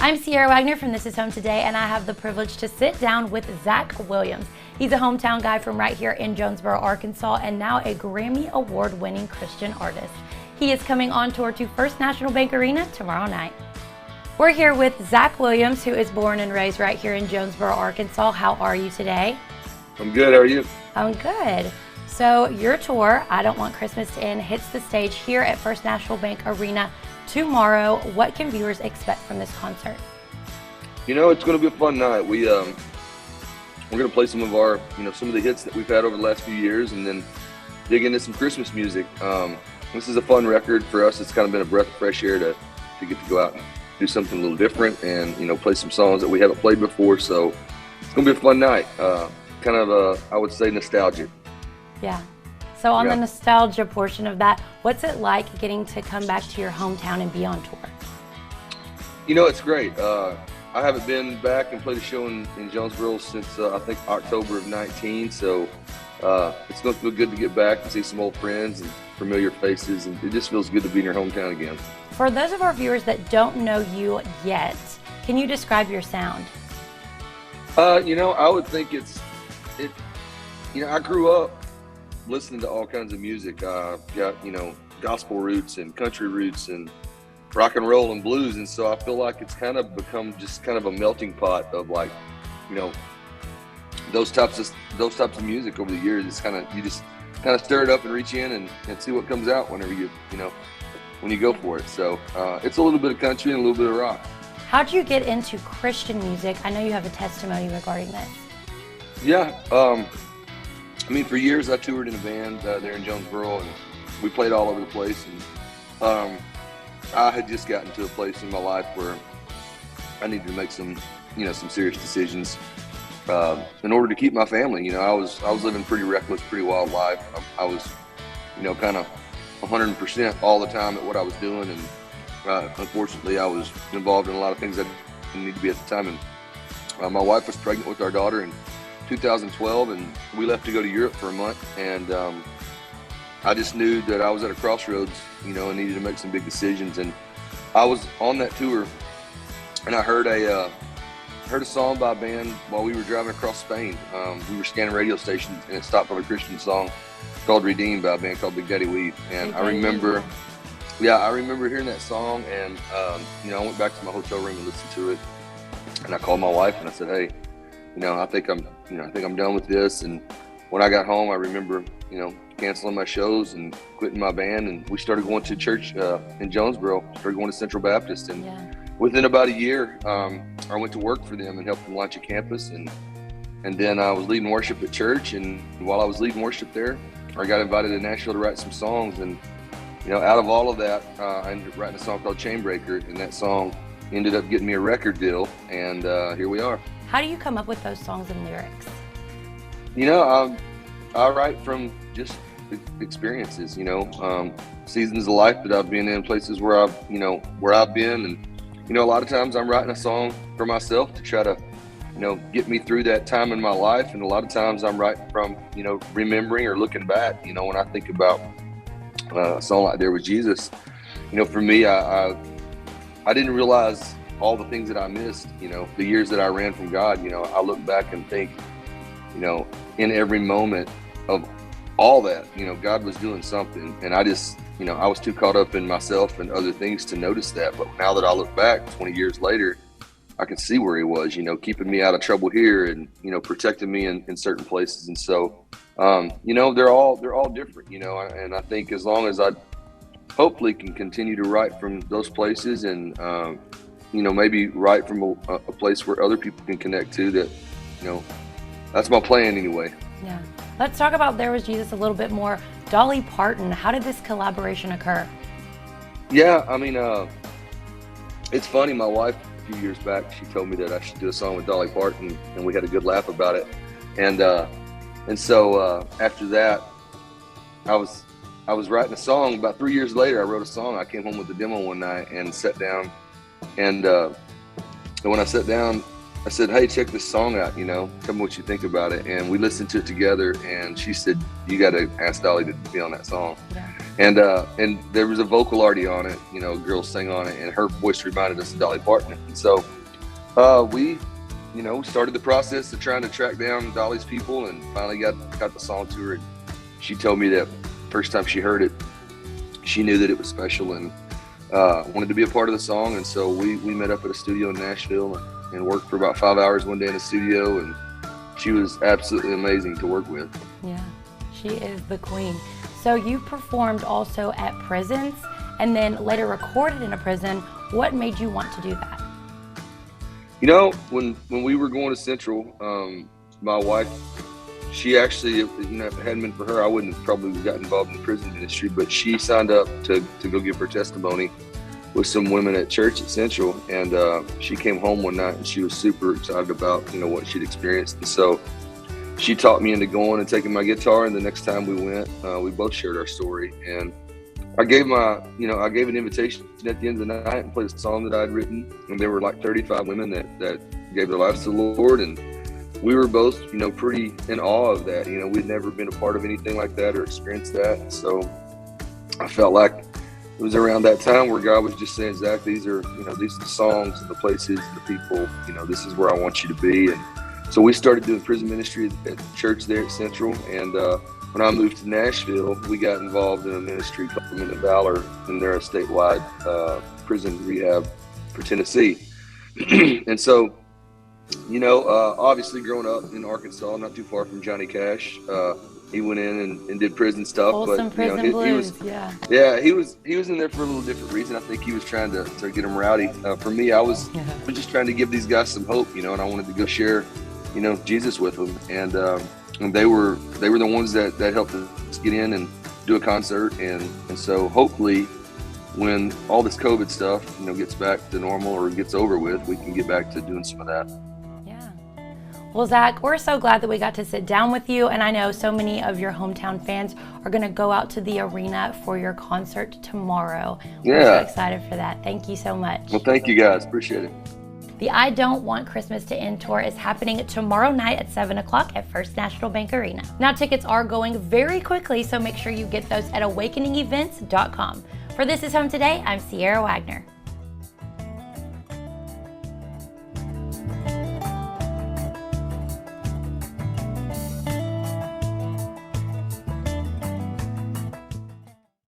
I'm Sierra Wagner from This Is Home Today, and I have the privilege to sit down with Zach Williams. He's a hometown guy from right here in Jonesboro, Arkansas, and now a Grammy Award-winning Christian artist. He is coming on tour to First National Bank Arena tomorrow night. We're here with Zach Williams, who is born and raised right here in Jonesboro, Arkansas. How are you today? I'm good. How are you? I'm good. So your tour, I Don't Want Christmas to End, hits the stage here at First National Bank Arena tomorrow. What can viewers expect from this concert? You know, it's going to be a fun night. We're going to play some of our, some of the hits that we've had over the last few years, and then dig into some Christmas music. This is a fun record for us. It's kind of been a breath of fresh air to get to go out and do something a little different, and play some songs that we haven't played before. So it's going to be a fun night. Kind of I would say nostalgic. Yeah. So on the nostalgia portion of that, what's it like getting to come back to your hometown and be on tour? It's great. I haven't been back and played a show in Jonesboro since I think October of 19. So it's going to feel good to get back and see some old friends and familiar faces, and it just feels good to be in your hometown again. For those of our viewers that don't know you yet, can you describe your sound? I would think I grew up listening to all kinds of music. Got gospel roots and country roots and rock and roll and blues, and so I feel like it's kind of become just kind of a melting pot of those types of music over the years. It's you just kind of stir it up and reach in and see what comes out whenever when you go for it. So it's a little bit of country and a little bit of rock. How did you get into Christian music? I know you have a testimony regarding this. Yeah. For years I toured in a band there in Jonesboro, and we played all over the place. And I had just gotten to a place in my life where I needed to make some serious decisions in order to keep my family. I was living pretty reckless, pretty wild life. I was, kind of 100% all the time at what I was doing, and unfortunately, I was involved in a lot of things that I didn't need to be at the time. And my wife was pregnant with our daughter in 2012, and we left to go to Europe for a month, and I just knew that I was at a crossroads, and needed to make some big decisions. And I was on that tour, and I heard a song by a band while we were driving across Spain. We were scanning radio stations, and it stopped on a Christian song called "Redeemed" by a band called Big Daddy Weave. And I remember hearing that song, and I went back to my hotel room and listened to it, and I called my wife and I said, "Hey, I think I'm done with this." And when I got home, I remember, canceling my shows and quitting my band, and we started going to church in Jonesboro. Started going to Central Baptist, and within about a year, I went to work for them and helped them launch a campus, and then I was leading worship at church. And while I was leading worship there, I got invited to Nashville to write some songs, and out of all of that, I ended up writing a song called Chainbreaker, and that song ended up getting me a record deal, and here we are. How do you come up with those songs and lyrics? I write from just experiences, seasons of life that I've been in, places where I've been, and a lot of times I'm writing a song for myself to try to get me through that time in my life, and a lot of times I'm writing from remembering or looking back. When I think about a song like "There Was Jesus," for me, I didn't realize all the things that I missed, the years that I ran from God. I look back and think, in every moment of all that, God was doing something, and I just, I was too caught up in myself and other things to notice that. But now that I look back 20 years later, I can see where he was, keeping me out of trouble here, and, protecting me in certain places. And so, they're all different, and I think as long as I hopefully can continue to write from those places, and, maybe write from a place where other people can connect to, that, that's my plan anyway. Yeah. Let's talk about "There Was Jesus" a little bit more. Dolly Parton, how did this collaboration occur? Yeah, it's funny. My wife, a few years back, she told me that I should do a song with Dolly Parton, and we had a good laugh about it. And so after that, I was writing a song. About 3 years later, I wrote a song. I came home with the demo one night and sat down, and when I sat down I said, hey, check this song out, you know, tell me what you think about it. And we listened to it together, and she said, you got to ask Dolly to be on that song. Yeah. And there was a vocal already on it, you know, a girl sang on it, and her voice reminded us of Dolly Parton. And so we started the process of trying to track down Dolly's people, and finally got the song to her. And she told me that first time she heard it, she knew that it was special and wanted to be a part of the song. And so we met up at a studio in Nashville and worked for about 5 hours one day in the studio, and she was absolutely amazing to work with. Yeah, she is the queen. So you performed also at prisons and then later recorded in a prison. What made you want to do that? You know, when we were going to Central, my wife, she actually, you know, if it hadn't been for her, I wouldn't have probably gotten involved in the prison ministry, but she signed up to go give her testimony with some women at church at Central. And she came home one night and she was super excited about, you know, what she'd experienced. And so she talked me into going and taking my guitar. And the next time we went, we both shared our story. And I gave an invitation at the end of the night and played a song that I'd written. And there were like 35 women that gave their lives to the Lord. And we were both, you know, pretty in awe of that. You know, we'd never been a part of anything like that or experienced that. So I felt like it was around that time where God was just saying, Zach, these are the songs and the places and the people, you know, this is where I want you to be. And so we started doing prison ministry at the church there at Central. And when I moved to Nashville, we got involved in a ministry called Men of Valor, and they're a statewide prison rehab for Tennessee. And so, you know, obviously growing up in Arkansas, not too far from Johnny Cash, he went in and did prison stuff. Wholesome but prison he blues, was, yeah. Yeah, he was in there for a little different reason. I think he was trying to get them rowdy. For me, I was just trying to give these guys some hope, you know, and I wanted to go share, you know, Jesus with them. And they were the ones that helped us get in and do a concert. And so hopefully when all this COVID stuff, you know, gets back to normal or gets over with, we can get back to doing some of that. Well, Zach, we're so glad that we got to sit down with you, and I know so many of your hometown fans are going to go out to the arena for your concert tomorrow. Yeah. We're so excited for that. Thank you so much. Well, thank you guys. Appreciate it. The I Don't Want Christmas to End tour is happening tomorrow night at 7 o'clock at First National Bank Arena. Now, tickets are going very quickly, so make sure you get those at awakeningevents.com. For This Is Home Today, I'm Sierra Wagner.